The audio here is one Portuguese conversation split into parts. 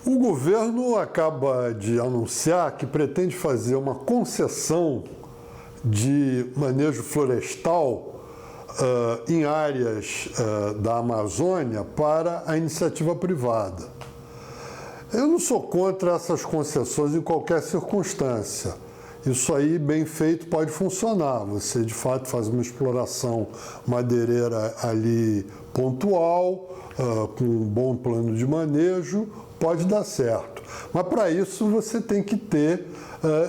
O governo acaba de anunciar que pretende fazer uma concessão de manejo florestal em áreas da Amazônia para a iniciativa privada. Eu não sou contra essas concessões em qualquer circunstância. Isso aí, bem feito, pode funcionar. Você, de fato, faz uma exploração madeireira ali pontual, com um bom plano de manejo, pode dar certo. Mas, para isso, você tem que ter,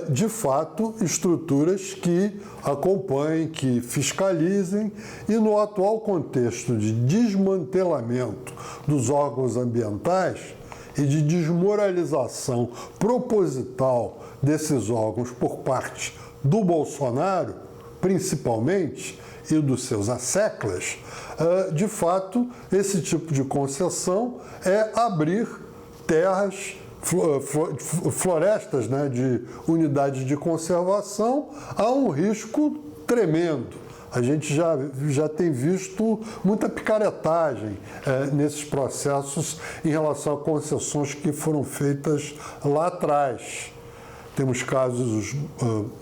de fato, estruturas que acompanhem, que fiscalizem, e no atual contexto de desmantelamento dos órgãos ambientais e de desmoralização proposital desses órgãos por parte do Bolsonaro, principalmente, e dos seus asseclas, de fato, esse tipo de concessão é abrir terras, florestas, né, de unidades de conservação a um risco tremendo. A gente já tem visto muita picaretagem nesses processos em relação a concessões que foram feitas lá atrás. Temos casos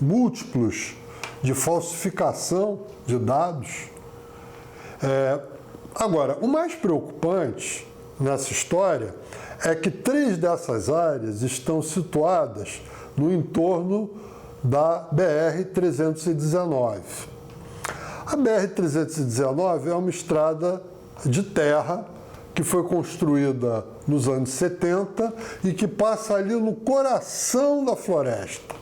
múltiplos de falsificação de dados. Agora, o mais preocupante nessa história é que 3 dessas áreas estão situadas no entorno da BR-319. A BR-319 é uma estrada de terra que foi construída nos anos 70 e que passa ali no coração da floresta.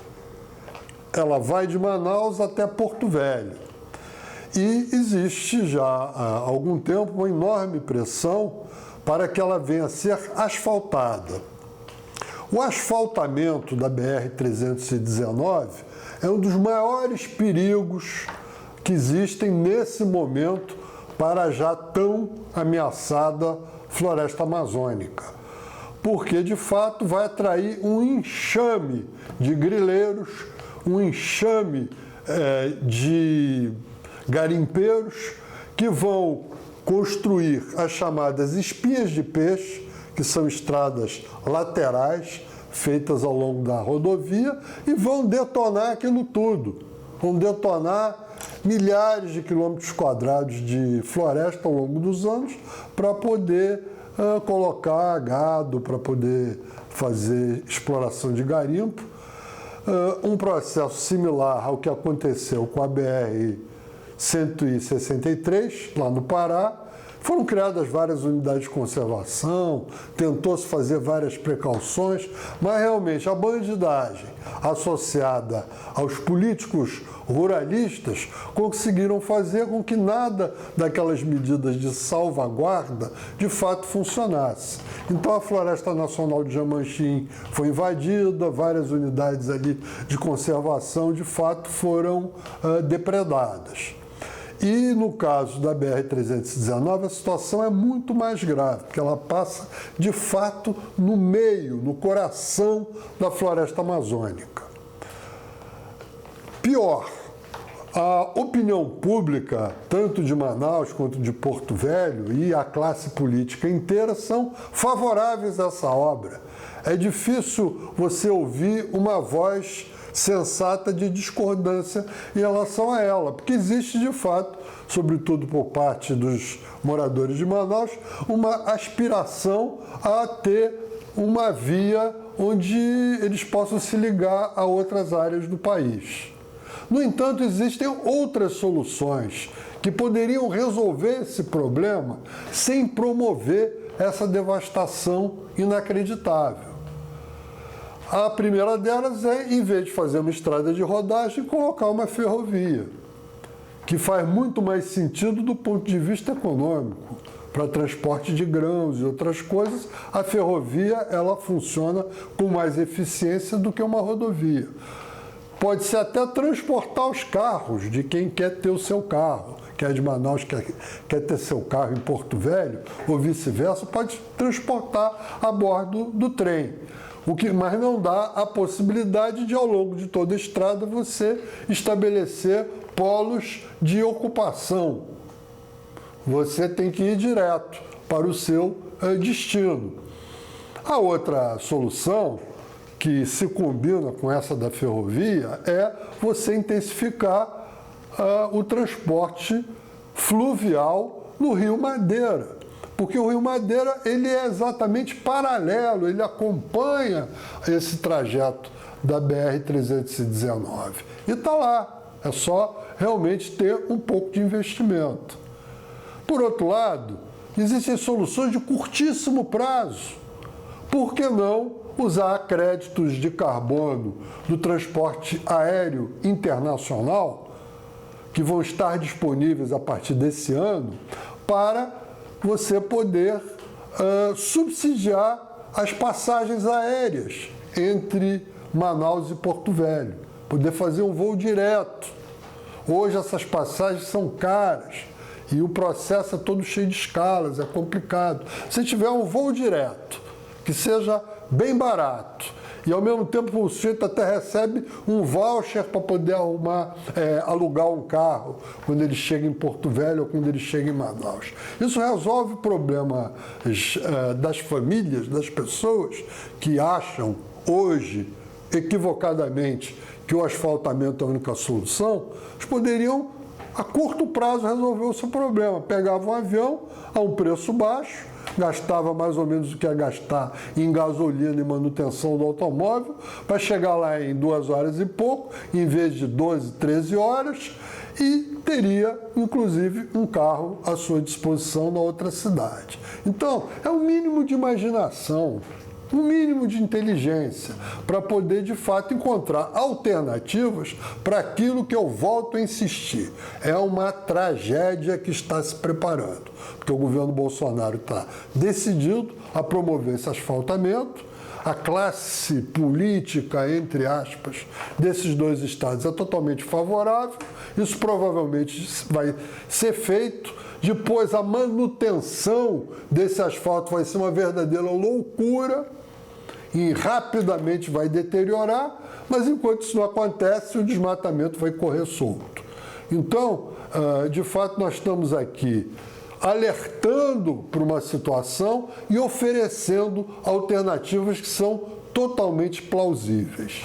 Ela vai de Manaus até Porto Velho. E existe já há algum tempo uma enorme pressão para que ela venha a ser asfaltada. O asfaltamento da BR-319 é um dos maiores perigos que existem nesse momento para a já tão ameaçada floresta amazônica, porque de fato vai atrair um enxame de grileiros, um enxame de garimpeiros que vão construir as chamadas espinhas de peixe, que são estradas laterais feitas ao longo da rodovia, e vão detonar aquilo tudo, vão detonar milhares de quilômetros quadrados de floresta ao longo dos anos para poder colocar gado, para poder fazer exploração de garimpo. Um processo similar ao que aconteceu com a BR-163, lá no Pará. Foram criadas várias unidades de conservação, tentou-se fazer várias precauções, mas realmente a bandidagem associada aos políticos ruralistas conseguiram fazer com que nada daquelas medidas de salvaguarda de fato funcionasse. Então a Floresta Nacional de Jamanchim foi invadida, várias unidades ali de conservação de fato foram depredadas. E no caso da BR-319, a situação é muito mais grave, porque ela passa, de fato, no meio, no coração da floresta amazônica. Pior, a opinião pública, tanto de Manaus quanto de Porto Velho, e a classe política inteira são favoráveis a essa obra. É difícil você ouvir uma voz sensata de discordância em relação a ela, porque existe de fato, sobretudo por parte dos moradores de Manaus, uma aspiração a ter uma via onde eles possam se ligar a outras áreas do país. No entanto, existem outras soluções que poderiam resolver esse problema sem promover essa devastação inacreditável. A primeira delas é, em vez de fazer uma estrada de rodagem, colocar uma ferrovia, que faz muito mais sentido do ponto de vista econômico. Para transporte de grãos e outras coisas, a ferrovia ela funciona com mais eficiência do que uma rodovia. Pode-se até transportar os carros de quem quer ter o seu carro, que é de Manaus, quer ter seu carro em Porto Velho, ou vice-versa, pode transportar a bordo do trem. Mas não dá a possibilidade de, ao longo de toda a estrada, você estabelecer polos de ocupação. Você tem que ir direto para o seu destino. A outra solução, que se combina com essa da ferrovia, é você intensificar o transporte fluvial no Rio Madeira. Porque o Rio Madeira ele é exatamente paralelo, ele acompanha esse trajeto da BR-319. E está lá, é só realmente ter um pouco de investimento. Por outro lado, existem soluções de curtíssimo prazo. Por que não usar créditos de carbono do transporte aéreo internacional, que vão estar disponíveis a partir desse ano, para você poder subsidiar as passagens aéreas entre Manaus e Porto Velho, poder fazer um voo direto. Hoje essas passagens são caras e o processo é todo cheio de escalas, é complicado. Se tiver um voo direto, que seja bem barato, e ao mesmo tempo o sujeito até recebe um voucher para poder alugar um carro quando ele chega em Porto Velho ou quando ele chega em Manaus. Isso resolve o problema das famílias, das pessoas que acham hoje, equivocadamente, que o asfaltamento é a única solução. Eles poderiam, a curto prazo, resolver o seu problema. Pegavam um avião a um preço baixo, gastava mais ou menos o que ia gastar em gasolina e manutenção do automóvel, para chegar lá em 2 horas e pouco, em vez de 12, 13 horas, e teria, inclusive, um carro à sua disposição na outra cidade. Então, é um mínimo de imaginação, um mínimo de inteligência, para poder, de fato, encontrar alternativas para aquilo que eu volto a insistir. É uma tragédia que está se preparando, porque o governo Bolsonaro está decidido a promover esse asfaltamento. A classe política, entre aspas, desses 2 estados é totalmente favorável. Isso provavelmente vai ser feito. Depois, a manutenção desse asfalto vai ser uma verdadeira loucura e rapidamente vai deteriorar, mas enquanto isso não acontece, o desmatamento vai correr solto. Então, de fato, nós estamos aqui alertando para uma situação e oferecendo alternativas que são totalmente plausíveis.